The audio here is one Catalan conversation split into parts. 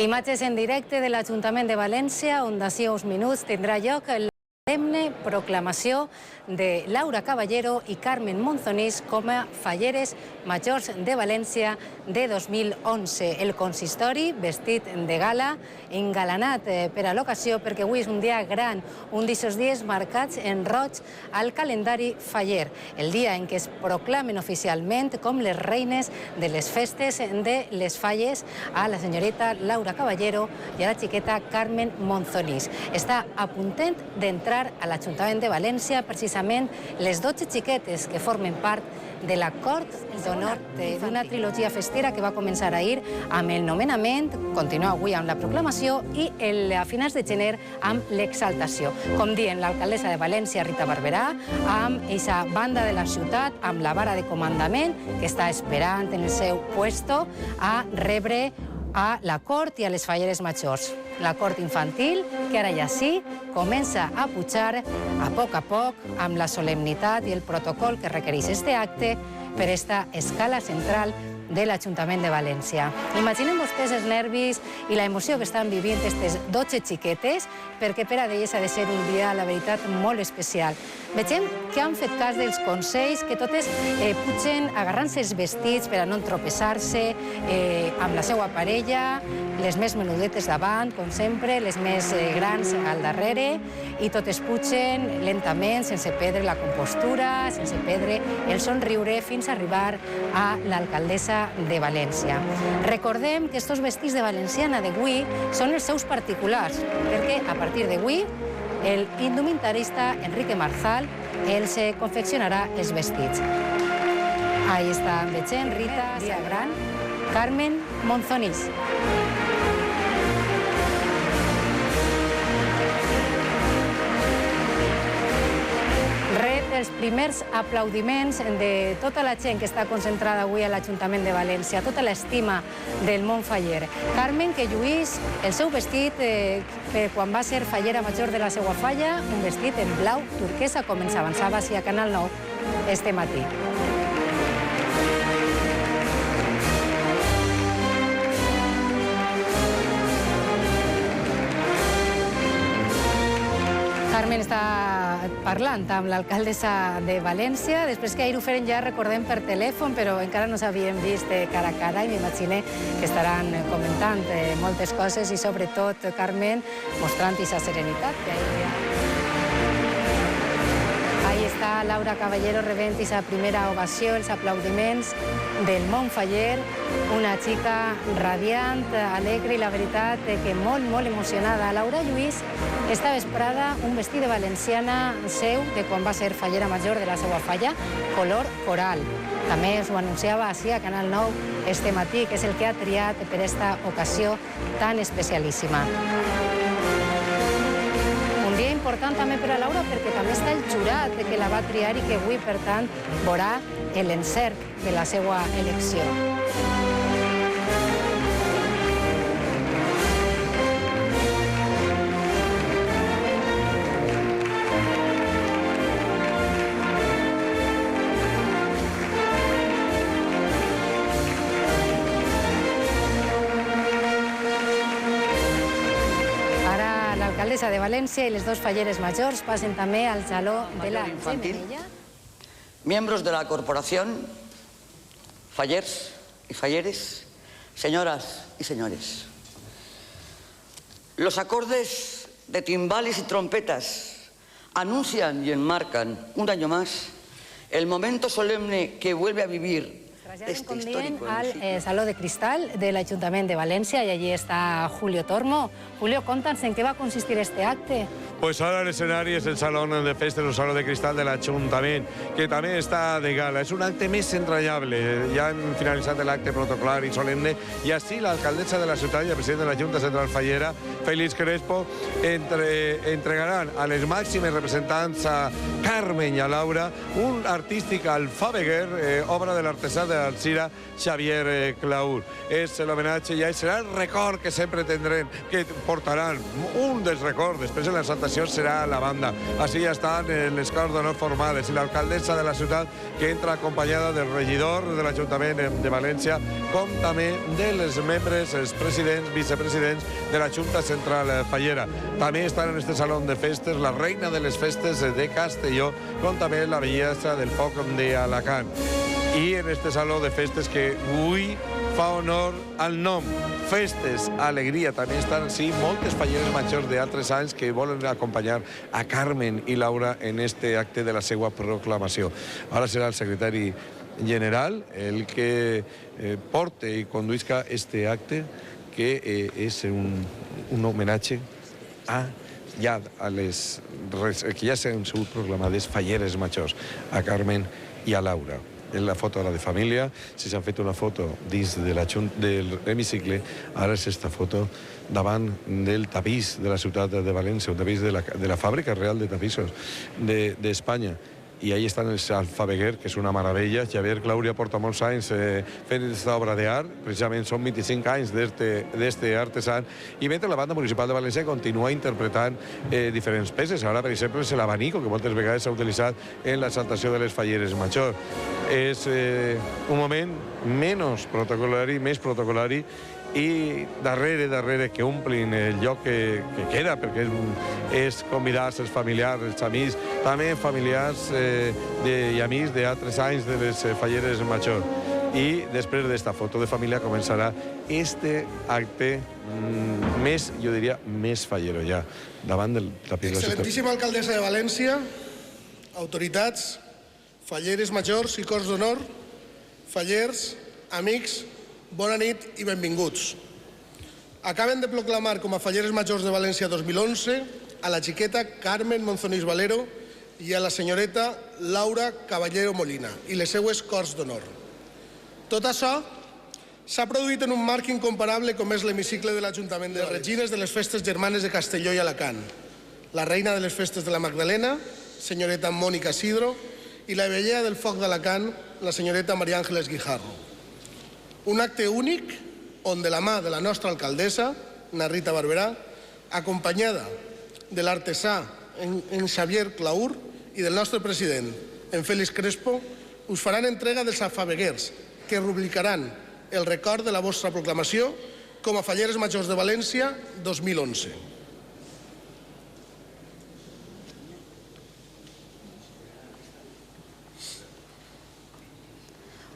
Imatges en directe de l'Ajuntament de València, on d'ací uns minuts tindrà lloc la solemne proclamació de Laura Caballero i Carmen Monzonís com a falleres majors de València de 2011. El consistori, vestit de gala, engalanat per a l'ocasió, perquè avui és un dia gran, un d'aquests dies marcats en roig al calendari faller, el dia en què es proclamen oficialment com les reines de les festes de les falles a la senyoreta Laura Caballero i a la xiqueta Carmen Monzonís. Està a puntet d'entrar a l'Ajuntament de València precisament les 12 xiquetes que formen part de la cort d'honor d'una trilogia festera que va començar ahir amb el nomenament, continua avui amb la proclamació i a finals de gener amb l'exaltació. Com dient l'alcaldessa de València, Rita Barberà, amb aquesta banda de la ciutat, amb la vara de comandament que està esperant en el seu puesto a rebre a la cort i a les falleres majors. La cort infantil, que ara ja sí, comença a pujar a poc amb la solemnitat i el protocol que requereix este acte per esta escala central de l'Ajuntament de València. Imaginen vostès els nervis i la emoció que estan vivint aquestes 12 xiquetes, perquè per a elles ha de ser un dia, la veritat, molt especial. Vegem que han fet cas dels consells, que totes pugen agarrant-se els vestits per a no entropessar-se amb la seva parella, les més menudetes davant, com sempre, les més grans al darrere, i totes pugen lentament, sense perdre la compostura, sense perdre el somriure, fins a arribar a l'alcaldessa de València. Recordem que estos vestits de valenciana d'avui són els seus particulars, perquè a partir d'avui el indumentarista Enrique Marzal els confeccionarà els vestits. Ahí està, veiem Rita Sagran, Carmen Monzonís. Els primers aplaudiments de tota la gent que està concentrada avui a l'Ajuntament de València, tota l'estima del món faller. Carmen, que lluís el seu vestit quan va ser fallera major de la seva falla, un vestit en blau turquesa, com ens avançava a Canal 9 este matí. Carmen està parlant amb l'alcaldessa de València, després que ahir ho feren ja, recordem, per telèfon, però encara no s'havien vist cara a cara i m'imagino que estaran comentant moltes coses i sobretot, Carmen, mostrant aquesta serenitat que ahí està Laura Caballero rebent aquesta primera ovació, els aplaudiments del món faller, una xica radiant, alegre i la veritat que molt, molt emocionada. Laura lluís esta vesprada un vestit de valenciana seu de quan va ser fallera major de la seva falla, color coral. També us ho anunciava així a Canal 9 este matí, que és el que ha triat per esta ocasió tan especialíssima. Un dia important també per a Laura perquè també està el jurat que la va triar i que avui, per tant, veurà l'encert de la seva elecció. L'alcaldessa de València i les dos falleres majors passen també al saló de la Gemenella. Miembros de la corporación, fallers y falleres, señoras y señores. Los acordes de timbales y trompetas anuncian y enmarcan un año más el momento solemne que vuelve a vivir este histórico al Saló de Cristal de l'Ajuntament de València i allí està Julio Tormo. Julio, conta'ns en què va consistir este acte. Pues ahora el escenario es el salón de festes, el salón de cristal del Ayuntamiento, que también está de gala. Es un acte més entrañable. Ya han finalizado el acte protocolar y solemne, y así la alcaldesa de la ciudad y el presidente de la Junta Central Fallera, Félix Crespo, entregaran a les màximes representants a Carmen i a Laura un artístic alfàbeguer, obra de l'artesà de Alzira, Xavier Claur. És l'homenatge i serà el record que sempre tindrem, que portaran un dels records. Després en l'exaltació serà la banda. Així ja estan les corts d'honor formades i l'alcaldessa de la ciutat, que entra acompanyada del regidor de l'Ajuntament de València, com també dels membres, els presidents, vicepresidents de la Junta Central Fallera. També estan en este saló de festes la reina de les festes de Castelló, com també la bellesa del foc d'Alacant. I en este saló de festes que avui fa honor al nom, Festes, Alegria. També estan, sí, moltes falleres majors d'altres anys que volen acompanyar a Carmen i Laura en este acte de la seva proclamació. Ara serà el secretari general el que porte i conduïsca este acte, que és un homenatge a les que ja s'han sigut proclamades falleres majors, a Carmen i a Laura. És la foto de família. Si s'han fet una foto dins del hemicicle, ara és esta foto davant del tapís de la ciutat de València, un tapís de la fàbrica real de tapissos d'Espanya. I ahí estan els Alfabeguer, que és una meravella. Xavier Claur ja porta molts anys fent aquesta obra d'art, precisament són 25 anys d'este artesan, i mentre la banda municipal de València continua interpretant diferents peces. Ara, per exemple, és l'abanico, que moltes vegades s'ha utilitzat en l'exaltació de les falleres majors. És un moment menys protocolari, més protocolari, i darrere que omplin el lloc que queda, perquè és convidar els familiars, els amics, també familiars i amics d'altres anys de les falleres majors. I després d'esta foto de família començarà este acte més, jo diria, més fallero ja, davant del tapís. Excel·lentíssima alcaldessa de València, autoritats, falleres majors i cors d'honor, fallers, amics, bona nit i benvinguts. Acaben de proclamar com a falleres majors de València 2011 a la xiqueta Carmen Monzonís Valero i a la senyoreta Laura Caballero Molina i les seues cors d'honor. Tot això s'ha produït en un marc incomparable com és l'hemicicle de l'Ajuntament de les Regines de les Festes Germanes de Castelló i Alacant, la reina de les Festes de la Magdalena, senyoreta Mònica Sidro, i la vellea del foc d'Alacant, la senyoreta Maria Àngeles Guijarro. Un acte únic on de la mà de la nostra alcaldessa, na Rita Barberà, acompanyada de l'artesà en Xavier Claur i del nostre president, en Félix Crespo, us faran entrega dels alfabeguers que rubricaran el record de la vostra proclamació com a falleres majors de València 2011.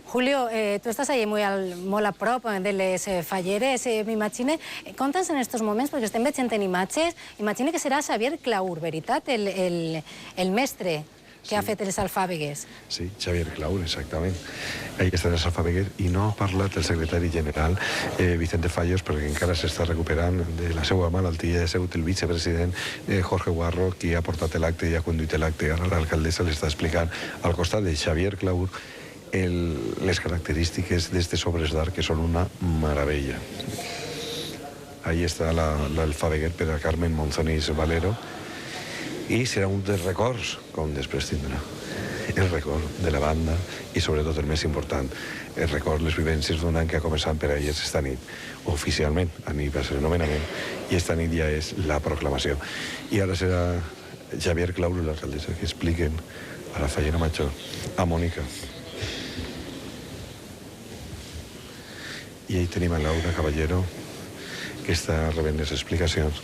Julio, tú estás ahí molt a prop de les falleres, m'imagine. Conta'ns en aquests moments, perquè estem veient en imatges, imagine que serà Xavier Claur, veritat? El mestre que ha fet els alfàbegues. Sí, Xavier Claur, exactament. Ahí estan els alfàbegues i no ha parlat el secretari general, Vicente Fallos, perquè encara s'està recuperant de la seva malaltia. Ha sigut el vicepresident Jorge Guarro qui ha portat l'acte i ha conduït l'acte. Ara l'alcaldessa l'està explicant al costat de Xavier Claur les característiques d'aquestes obres d'art, que són una meravella. Ahí està l'alfabeguer per a Carmen Monzonís Valero, i serà un dels records, com després tindrà el record de la banda i sobretot el més important, el record, les vivències d'un any que ha començat per a elles esta nit, oficialment, a nit va ser el nomenament, i esta nit ja és la proclamació. I ara serà Xavier Claur i l'alcaldessa que expliquen a la fallera major, a Mònica. I ahí tenim a Laura Caballero, que està rebent les explicacions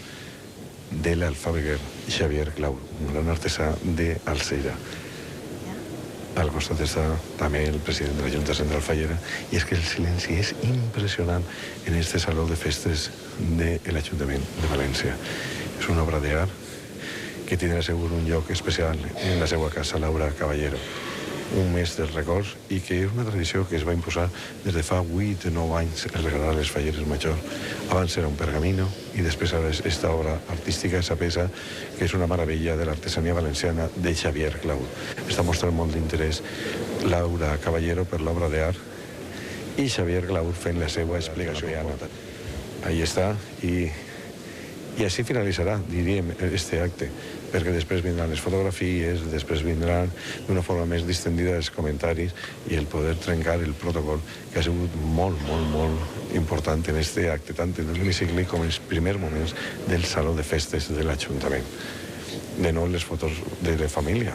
de l'alfabeguer Xavier Claur, un gran artesà d'Alzira. Al costat està també el president de la Junta Central Fallera, i és que el silenci és impressionant en este saló de festes de l'Ajuntament de València. És una obra d'art que tindrà segur un lloc especial en la seva casa, Laura Caballero. Un mes dels records, i que és una tradició que es va imposar des de fa 8 o 9 anys el regalar les falleres majors. Abans era un pergamino i després ara és esta obra artística, esa peça, que és una meravella de l'artesania valenciana de Xavier Claur. Està mostrant molt d'interès Laura Caballero per l'obra d'art i Xavier Claur fent la seva explicació. Ahí està, i així finalitzarà, diríem, este acte. perquè després vindran les fotografies, després vindran d'una forma més distendida els comentaris i el poder trencar el protocol, que ha sigut molt, molt, molt important en aquest acte, tant en l'hemicicle com en els primers moments del Saló de Festes de l'Ajuntament. De nou les fotos de la família.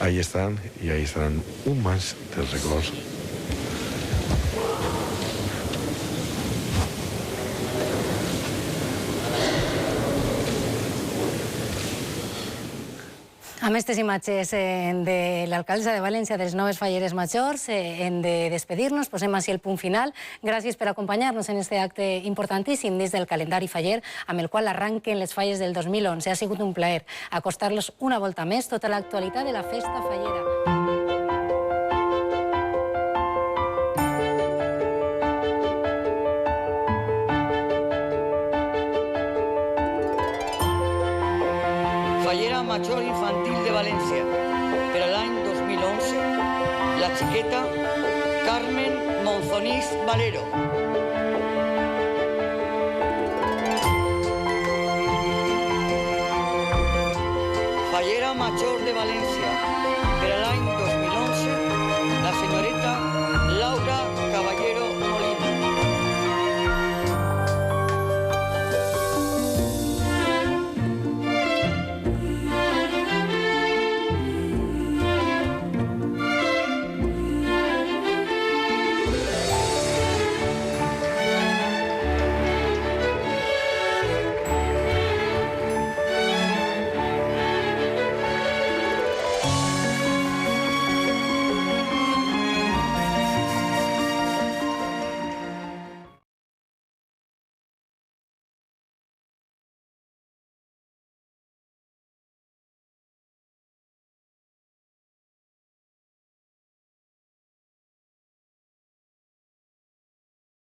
Ahí están, y ahí estarán un más dels records. Amb aquestes imatges de l'alcaldessa de València, de les noves falleres majors, hem de despedir-nos, posem així el punt final. Gràcies per acompanyar-nos en aquest acte importantíssim dins del calendari faller, amb el qual arranquen les falles del 2011. Ha sigut un plaer acostar-los una volta més tota l'actualitat de la festa fallera. Fallera Major Infantil de València. Per a l'any 2011, la xiqueta Carmen Monzonís Valero. Fallera Major de València.